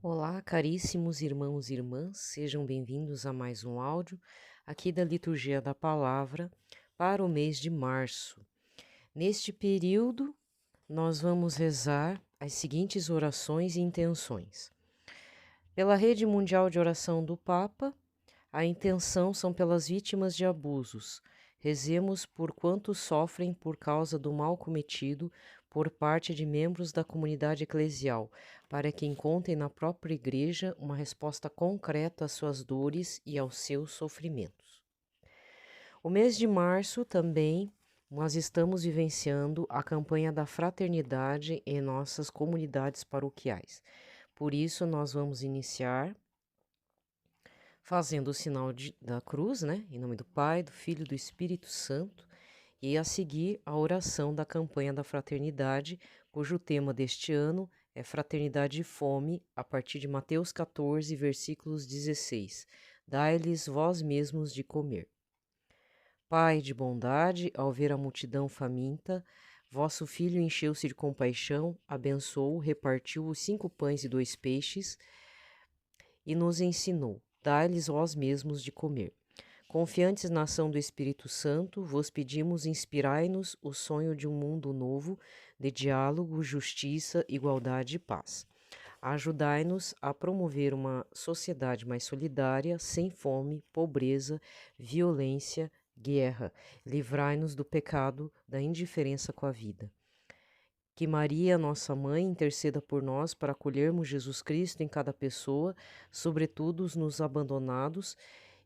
Olá, caríssimos irmãos e irmãs, sejam bem-vindos a mais um áudio aqui da Liturgia da Palavra para o mês de março. Neste período, nós vamos rezar as seguintes orações e intenções. Pela Rede Mundial de Oração do Papa, a intenção são pelas vítimas de abusos. Rezemos por quantos sofrem por causa do mal cometido por parte de membros da comunidade eclesial, para que encontrem na própria Igreja uma resposta concreta às suas dores e aos seus sofrimentos. O mês de março também nós estamos vivenciando a campanha da fraternidade em nossas comunidades paroquiais. Por isso, nós vamos iniciar fazendo o sinal da cruz, né? Em nome do Pai, do Filho e do Espírito Santo, e a seguir a oração da campanha da fraternidade, cujo tema deste ano é Fraternidade e Fome, a partir de Mateus 14, versículos 16. Dai-lhes vós mesmos de comer. Pai de bondade, ao ver a multidão faminta, vosso Filho encheu-se de compaixão, abençoou, repartiu os 5 pães e 2 peixes e nos ensinou: dai-lhes vós mesmos de comer. Confiantes na ação do Espírito Santo, vos pedimos, inspirai-nos o sonho de um mundo novo, de diálogo, justiça, igualdade e paz. Ajudai-nos a promover uma sociedade mais solidária, sem fome, pobreza, violência, guerra. Livrai-nos do pecado, da indiferença com a vida. Que Maria, nossa mãe, interceda por nós para acolhermos Jesus Cristo em cada pessoa, sobretudo nos abandonados,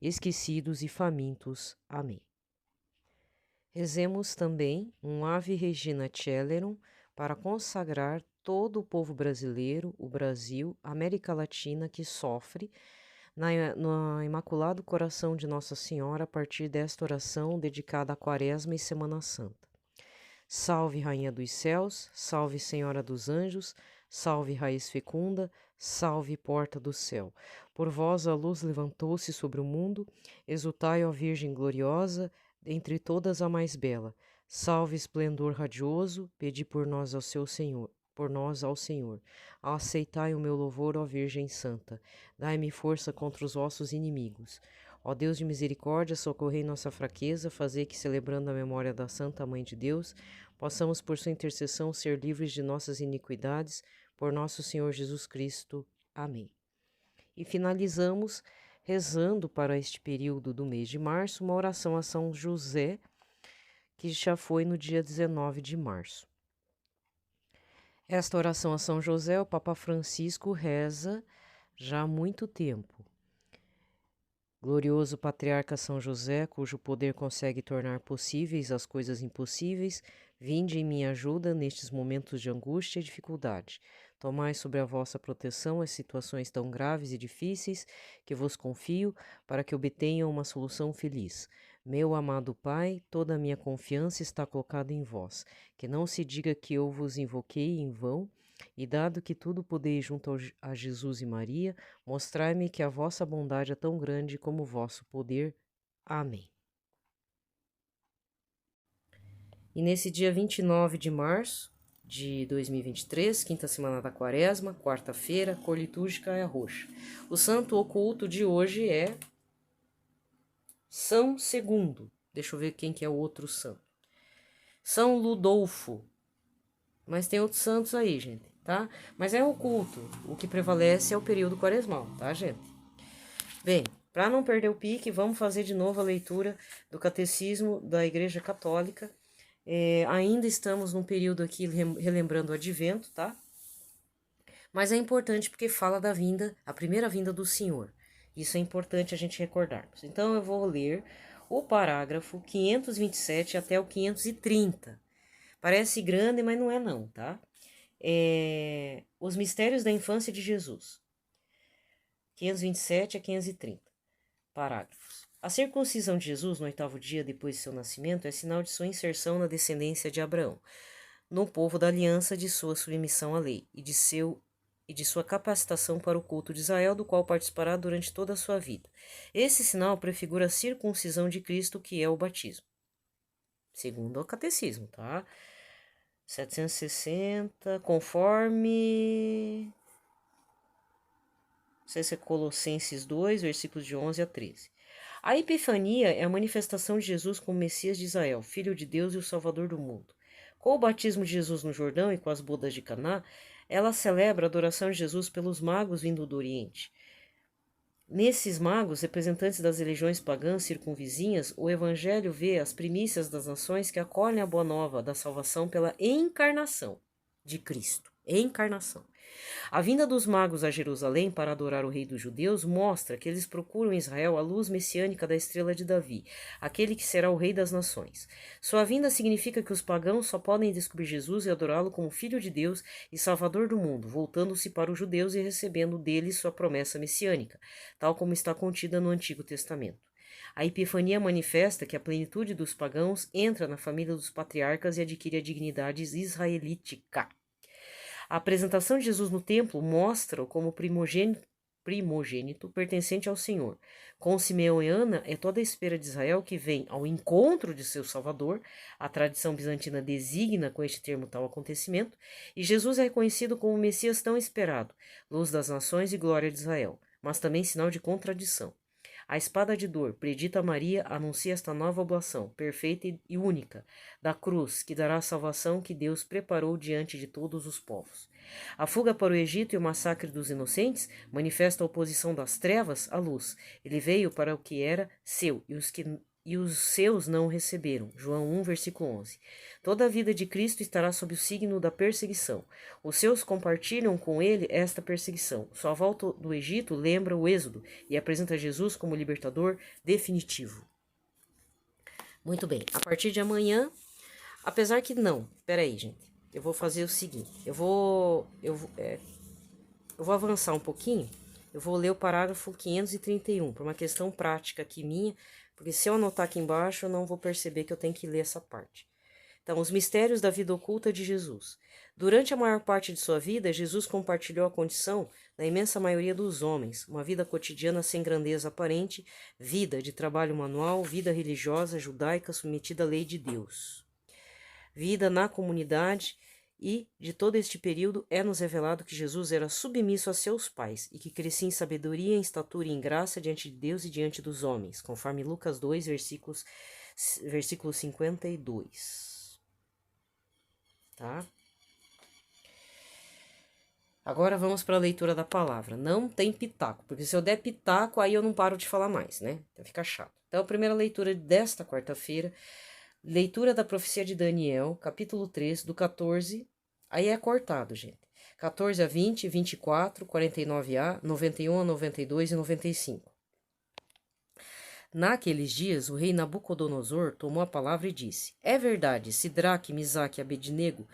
esquecidos e famintos. Amém. Rezemos também um Ave Regina Celerum para consagrar todo o povo brasileiro, o Brasil, a América Latina que sofre no Imaculado Coração de Nossa Senhora a partir desta oração dedicada à Quaresma e Semana Santa. Salve, Rainha dos Céus, salve, Senhora dos Anjos, salve, Raiz Fecunda, salve, Porta do Céu. Por vós a luz levantou-se sobre o mundo, exultai, ó Virgem gloriosa, entre todas a mais bela. Salve, esplendor radioso, pedi por nós ao seu Senhor. Por nós ao Senhor. Aceitai o meu louvor, ó Virgem Santa. Dai-me força contra os vossos inimigos. Ó Deus de misericórdia, socorrei nossa fraqueza, fazei que, celebrando a memória da Santa Mãe de Deus, possamos, por sua intercessão, ser livres de nossas iniquidades, por nosso Senhor Jesus Cristo. Amém. E finalizamos rezando para este período do mês de março, uma oração a São José, que já foi no dia 19 de março. Esta oração a São José, o Papa Francisco reza já há muito tempo. Glorioso Patriarca São José, cujo poder consegue tornar possíveis as coisas impossíveis, vinde em minha ajuda nestes momentos de angústia e dificuldade. Tomai sobre a vossa proteção as situações tão graves e difíceis que vos confio, para que obtenham uma solução feliz. Meu amado Pai, toda a minha confiança está colocada em vós. Que não se diga que eu vos invoquei em vão, e dado que tudo podeis junto a Jesus e Maria, mostrai-me que a vossa bondade é tão grande como o vosso poder. Amém. E nesse dia 29 de março de 2023, quinta semana da Quaresma, quarta-feira, cor litúrgica é roxa. O santo oculto de hoje é São Segundo. Deixa eu ver quem que é o outro santo. São Ludolfo. Mas tem outros santos aí, gente, tá? Mas é oculto. O que prevalece é o período quaresmal, tá, gente? Bem, para não perder o pique, vamos fazer de novo a leitura do Catecismo da Igreja Católica. Ainda estamos num período aqui relembrando o Advento, tá? Mas é importante porque fala da vinda, a primeira vinda do Senhor. Isso é importante a gente recordarmos. Então eu vou ler o parágrafo 527 até o 530. Parece grande, mas não é não, tá? Os mistérios da infância de Jesus. 527 a 530. Parágrafos. A circuncisão de Jesus no 8º dia depois de seu nascimento é sinal de sua inserção na descendência de Abraão, no povo da aliança, de sua submissão à lei e de sua capacitação para o culto de Israel, do qual participará durante toda a sua vida. Esse sinal prefigura a circuncisão de Cristo, que é o batismo. Segundo o catecismo, tá? 760, conforme sei se é Colossenses 2, versículos de 11 a 13. A Epifania é a manifestação de Jesus como Messias de Israel, Filho de Deus e o Salvador do mundo. Com o batismo de Jesus no Jordão e com as bodas de Caná, ela celebra a adoração de Jesus pelos magos vindo do Oriente. Nesses magos, representantes das religiões pagãs circunvizinhas, o Evangelho vê as primícias das nações que acolhem a boa nova da salvação pela encarnação de Cristo. Encarnação. A vinda dos magos a Jerusalém para adorar o rei dos judeus mostra que eles procuram em Israel a luz messiânica da estrela de Davi, aquele que será o rei das nações. Sua vinda significa que os pagãos só podem descobrir Jesus e adorá-lo como Filho de Deus e Salvador do mundo, voltando-se para os judeus e recebendo deles sua promessa messiânica, tal como está contida no Antigo Testamento. A Epifania manifesta que a plenitude dos pagãos entra na família dos patriarcas e adquire a dignidade israelítica. A apresentação de Jesus no templo mostra-o como primogênito pertencente ao Senhor. Com Simeão e Ana, é toda a espera de Israel que vem ao encontro de seu Salvador. A tradição bizantina designa com este termo tal acontecimento, e Jesus é reconhecido como o Messias tão esperado, luz das nações e glória de Israel, mas também sinal de contradição. A espada de dor, predita a Maria, anuncia esta nova oblação, perfeita e única, da cruz, que dará a salvação que Deus preparou diante de todos os povos. A fuga para o Egito e o massacre dos inocentes manifesta a oposição das trevas à luz. Ele veio para o que era seu, e os seus não o receberam. João 1, versículo 11. Toda a vida de Cristo estará sob o signo da perseguição. Os seus compartilham com ele esta perseguição. Sua volta do Egito lembra o Êxodo e apresenta Jesus como libertador definitivo. Muito bem, a partir de amanhã, apesar que não, peraí, gente, eu vou fazer o seguinte, eu vou avançar um pouquinho, eu vou ler o parágrafo 531, por uma questão prática aqui minha, porque se eu anotar aqui embaixo, eu não vou perceber que eu tenho que ler essa parte. Então, os mistérios da vida oculta de Jesus. Durante a maior parte de sua vida, Jesus compartilhou a condição da imensa maioria dos homens, uma vida cotidiana sem grandeza aparente, vida de trabalho manual, vida religiosa judaica submetida à lei de Deus. Vida na comunidade, e de todo este período é-nos revelado que Jesus era submisso a seus pais e que crescia em sabedoria, em estatura e em graça diante de Deus e diante dos homens, conforme Lucas 2, versículo 52. Tá? Agora vamos para a leitura da palavra. Não tem pitaco, porque se eu der pitaco, aí eu não paro de falar mais, né? Então fica chato. Então, a primeira leitura desta quarta-feira, leitura da profecia de Daniel, capítulo 3, do 14, aí é cortado, gente. 14 a 20, 24, 49a, 91 a 92 e 95. Naqueles dias, o rei Nabucodonosor tomou a palavra e disse: É verdade, Sidraque, Misaque e Abednego,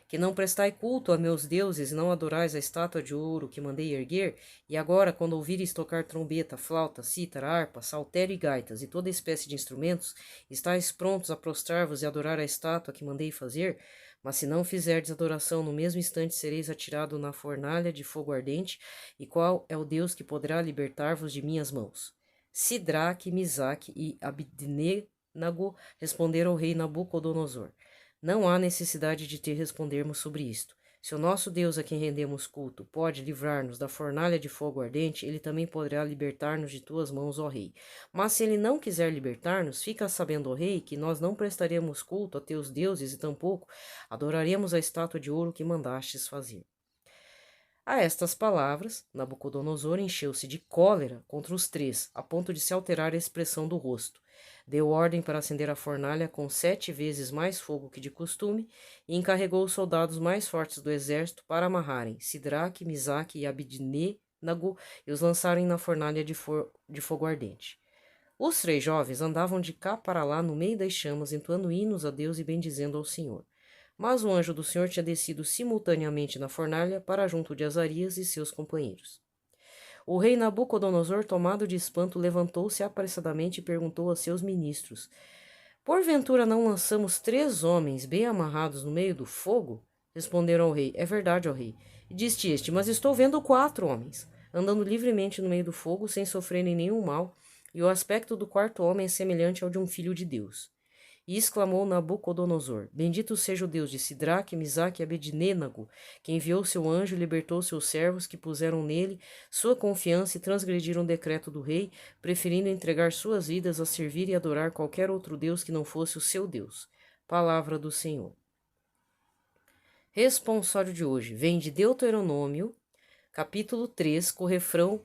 que não prestai culto a meus deuses e não adorais a estátua de ouro que mandei erguer, e agora, quando ouvires tocar trombeta, flauta, cítara, harpa, saltério e gaitas, e toda espécie de instrumentos, estáis prontos a prostrar-vos e adorar a estátua que mandei fazer? Mas se não fizerdes adoração, no mesmo instante sereis atirado na fornalha de fogo ardente, e qual é o Deus que poderá libertar-vos de minhas mãos? Sidraque, Misaque e Abednego responderam ao rei Nabucodonosor: Não há necessidade de te respondermos sobre isto. Se o nosso Deus a quem rendemos culto pode livrar-nos da fornalha de fogo ardente, ele também poderá libertar-nos de tuas mãos, ó rei. Mas se ele não quiser libertar-nos, fica sabendo, ó rei, que nós não prestaremos culto a teus deuses e tampouco adoraremos a estátua de ouro que mandastes fazer. A estas palavras, Nabucodonosor encheu-se de cólera contra os três, a ponto de se alterar a expressão do rosto. Deu ordem para acender a fornalha com 7 vezes mais fogo que de costume e encarregou os soldados mais fortes do exército para amarrarem Sidraque, Misaque e Abednego e os lançarem na fornalha de fogo ardente. Os 3 jovens andavam de cá para lá no meio das chamas, entoando hinos a Deus e bendizendo ao Senhor. Mas o anjo do Senhor tinha descido simultaneamente na fornalha para junto de Azarias e seus companheiros. O rei Nabucodonosor, tomado de espanto, levantou-se apressadamente e perguntou a seus ministros: Porventura não lançamos 3 homens bem amarrados no meio do fogo? Responderam ao rei: É verdade, ó rei. E disse este: Mas estou vendo 4 homens, andando livremente no meio do fogo, sem sofrerem nenhum mal, e o aspecto do 4º homem é semelhante ao de um filho de Deus. E exclamou Nabucodonosor: Bendito seja o Deus de Sidraque, Misaque e Abednego, que enviou seu anjo e libertou seus servos que puseram nele sua confiança e transgrediram o decreto do rei, preferindo entregar suas vidas a servir e adorar qualquer outro Deus que não fosse o seu Deus. Palavra do Senhor. Responsório de hoje vem de Deuteronômio, capítulo 3, com o refrão,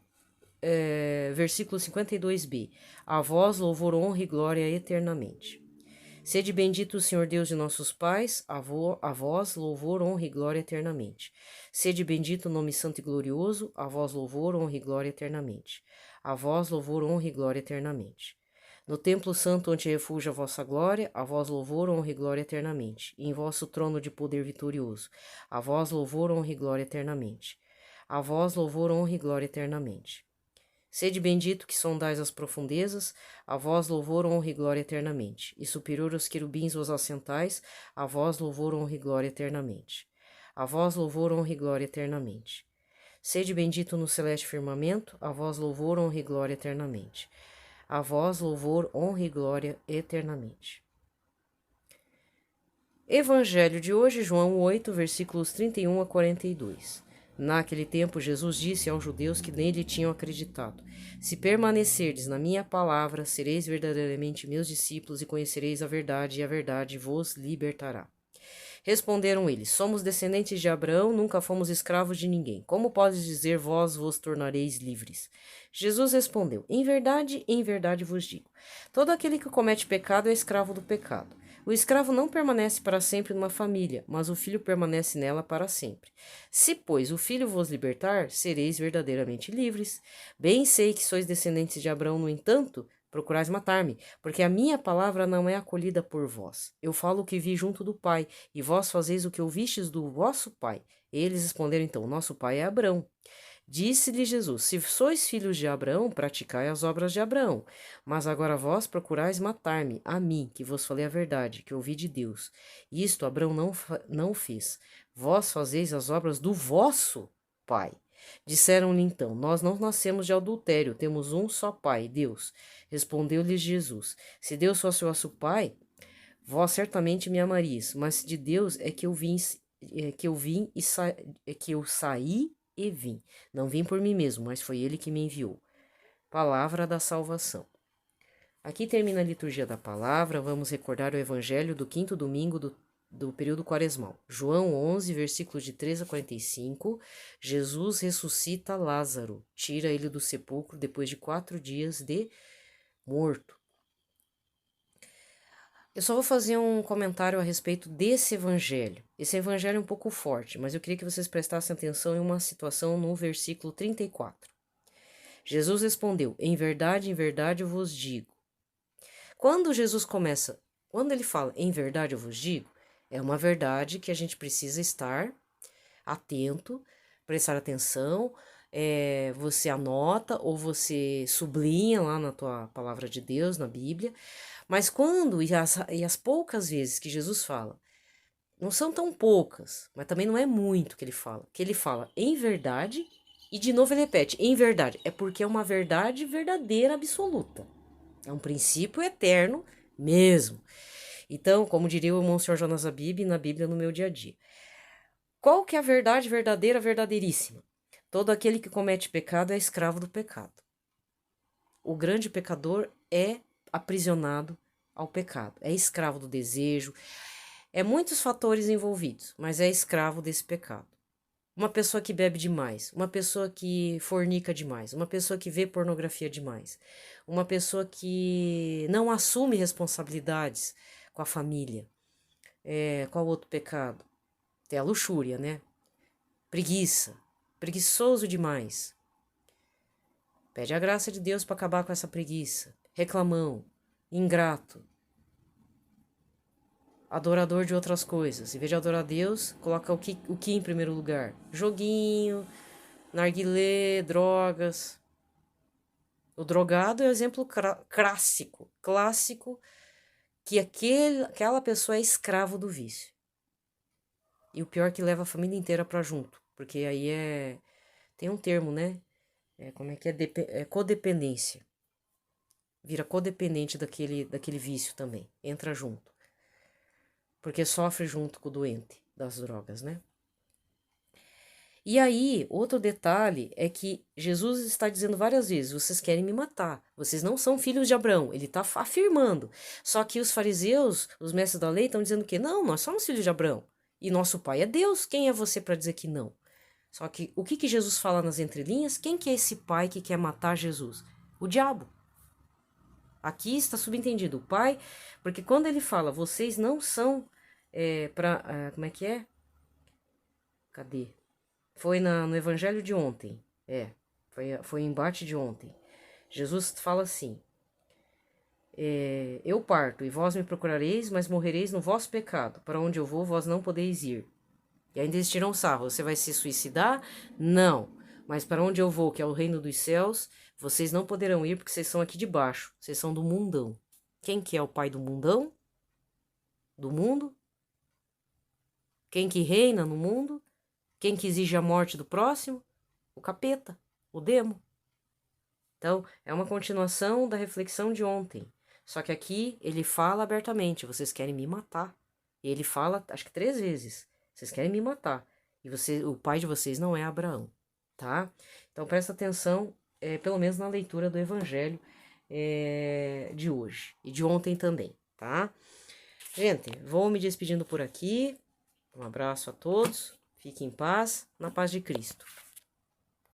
versículo 52b. A vós louvor, honra e glória eternamente. Sede bendito o Senhor Deus de nossos pais, a vós louvor, honra e glória eternamente. Sede bendito o nome santo e glorioso, a vós louvor, honra e glória eternamente. A vós louvor, honra e glória eternamente. No templo santo onde refúgio a vossa glória, a vós louvor, honra e glória eternamente. E em vosso trono de poder vitorioso, a vós louvor, honra e glória eternamente. A vós louvor, honra e glória eternamente. Sede bendito que sondais as profundezas, a vós louvor, honra e glória eternamente. E superior aos querubins vos assentais, a vós louvor, honra e glória eternamente. A vós louvor, honra e glória eternamente. Sede bendito no celeste firmamento, a vós louvor, honra e glória eternamente. A vós louvor, honra e glória eternamente. Evangelho de hoje, João 8, versículos 31 a 42. Naquele tempo, Jesus disse aos judeus que nele tinham acreditado: Se permanecerdes na minha palavra, sereis verdadeiramente meus discípulos e conhecereis a verdade, e a verdade vos libertará. Responderam eles: Somos descendentes de Abraão, nunca fomos escravos de ninguém. Como podes dizer, vós vos tornareis livres? Jesus respondeu: em verdade vos digo: todo aquele que comete pecado é escravo do pecado. O escravo não permanece para sempre numa família, mas o filho permanece nela para sempre. Se, pois, o filho vos libertar, sereis verdadeiramente livres. Bem sei que sois descendentes de Abraão, no entanto, procurais matar-me, porque a minha palavra não é acolhida por vós. Eu falo o que vi junto do Pai, e vós fazeis o que ouvistes do vosso pai. Eles responderam então: nosso pai é Abraão. Disse-lhe Jesus: Se sois filhos de Abraão, praticai as obras de Abraão. Mas agora vós procurais matar-me, a mim, que vos falei a verdade, que ouvi de Deus. Isto Abraão não fez. Vós fazeis as obras do vosso pai. Disseram-lhe então: Nós não nascemos de adultério, temos um só pai, Deus. Respondeu-lhes Jesus: Se Deus fosse o vosso pai, vós certamente me amarias, mas de Deus é que eu saí e vim. Não vim por mim mesmo, mas foi ele que me enviou. Palavra da salvação. Aqui termina a liturgia da palavra. Vamos recordar o evangelho do quinto domingo do período quaresmal. João 11, versículos de 3 a 45. Jesus ressuscita Lázaro, tira ele do sepulcro depois de 4 dias de morto. Eu só vou fazer um comentário a respeito desse evangelho. Esse evangelho é um pouco forte, mas eu queria que vocês prestassem atenção em uma situação no versículo 34. Jesus respondeu: em verdade eu vos digo. Quando ele fala em verdade eu vos digo, é uma verdade que a gente precisa estar atento, prestar atenção. Você anota ou você sublinha lá na tua palavra de Deus, na Bíblia. Mas as poucas vezes que Jesus fala, não são tão poucas, mas também não é muito que ele fala em verdade, e de novo ele repete, em verdade, é porque é uma verdade verdadeira, absoluta. É um princípio eterno mesmo. Então, como diria o Monsenhor Jonas Abib na Bíblia no meu dia a dia. Qual que é a verdade verdadeira, verdadeiríssima? Todo aquele que comete pecado é escravo do pecado. O grande pecador é aprisionado ao pecado, é escravo do desejo, muitos fatores envolvidos, mas é escravo desse pecado. Uma pessoa que bebe demais, uma pessoa que fornica demais, uma pessoa que vê pornografia demais, uma pessoa que não assume responsabilidades com a família. Qual outro pecado? Tem a luxúria, né? Preguiça, preguiçoso demais. Pede a graça de Deus para acabar com essa preguiça. Reclamão, ingrato, adorador de outras coisas. Em vez de adorar a Deus, coloca o que em primeiro lugar? Joguinho, narguilé, drogas. O drogado é o exemplo clássico que aquela pessoa é escravo do vício. E o pior é que leva a família inteira para junto, porque aí tem um termo, né? Como é que é? Codependência. Vira codependente daquele vício também, entra junto. porque sofre junto com o doente das drogas, né? E aí, outro detalhe é que Jesus está dizendo várias vezes: vocês querem me matar, vocês não são filhos de Abraão. Ele está afirmando. Só que os fariseus, os mestres da lei, estão dizendo que não, nós somos filhos de Abraão. E nosso pai é Deus. Quem é você para dizer que não? Só que o que Jesus fala nas entrelinhas? Quem que é esse pai que quer matar Jesus? O diabo. Aqui está subentendido o pai, porque quando ele fala, vocês não são como é que é? Cadê? Foi no evangelho de ontem. Foi o embate de ontem. Jesus fala assim: eu parto e vós me procurareis, mas morrereis no vosso pecado. Para onde eu vou, vós não podeis ir. E ainda eles tiram sarro. Você vai se suicidar? Não. Mas para onde eu vou, que é o reino dos céus, vocês não poderão ir porque vocês são aqui de baixo. Vocês são do mundão. Quem que é o pai do mundão? Do mundo? Quem que reina no mundo? Quem que exige a morte do próximo? O capeta, o demo. Então, é uma continuação da reflexão de ontem. Só que aqui ele fala abertamente: vocês querem me matar. E ele fala, acho que 3 vezes: vocês querem me matar. E o pai de vocês não é Abraão, tá? Então, presta atenção, pelo menos na leitura do evangelho de hoje. E de ontem também, tá? Gente, vou me despedindo por aqui. Um abraço a todos. Fiquem em paz, na paz de Cristo.